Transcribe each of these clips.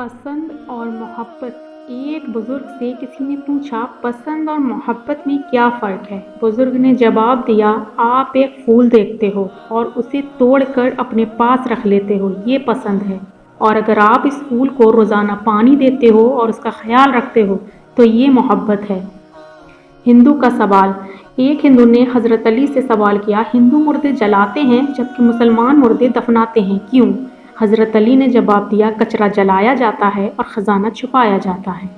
पसंद और मोहब्बत। एक बुजुर्ग से किसी ने पूछा, पसंद और मोहब्बत में क्या फ़र्क है? बुजुर्ग ने जवाब दिया, आप एक फूल देखते हो और उसे तोड़कर अपने पास रख लेते हो, ये पसंद है। और अगर आप इस फूल को रोज़ाना पानी देते हो और उसका ख्याल रखते हो तो ये मोहब्बत है। हिंदू का सवाल। एक हिंदू ने हज़रत अली से सवाल किया, हिंदू मुर्दे जलाते हैं जबकि मुसलमान मुर्दे दफनाते हैं, क्यों? हज़रत अली ने जवाब दिया, कचरा जलाया जाता है और ख़जाना छुपाया जाता है।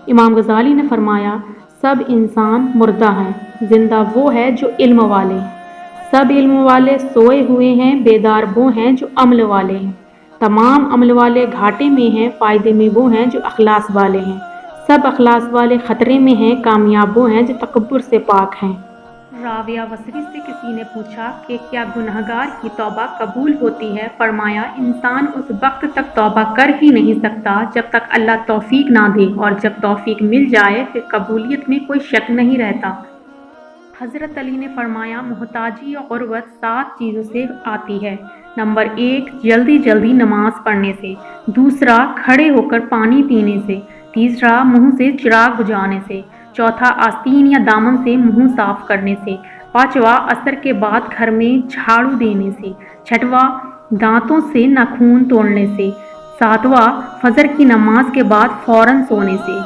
इमाम गज़ाली ने फरमाया, सब इंसान मुर्दा हैं, जिंदा वो है जो इल्म वाले हैं। सब इल्म वाले सोए हुए हैं, बेदार वो हैं जो अमल वाले हैं। तमाम अमल वाले घाटे में हैं, फ़ायदे में वो हैं जो अखलास वाले हैं। सब अखलास वाले ख़तरे में हैं, कामयाब वो हैं जो तकब्बुर से पाक हैं। राबिया बसरी से किसी ने पूछा कि क्या गुनहगार की तौबा कबूल होती है? फरमाया, इंसान उस वक्त तक तौबा कर ही नहीं सकता जब तक अल्लाह तौफीक ना दे, और जब तौफीक मिल जाए फिर कबूलियत में कोई शक नहीं रहता। हज़रत अली ने फरमाया, मोहताजी और ग़ुरबत 7 चीज़ों से आती है। नंबर 1, जल्दी जल्दी नमाज पढ़ने से। दूसरा, खड़े होकर पानी पीने से। तीसरा, मुंह से चिराग बुझाने से। चौथा, आस्तीन या दामन से मुंह साफ करने से। पांचवा, असर के बाद घर में झाड़ू देने से। छठवां, दांतों से नाखून तोड़ने से। सातवां, फजर की नमाज के बाद फौरन सोने से।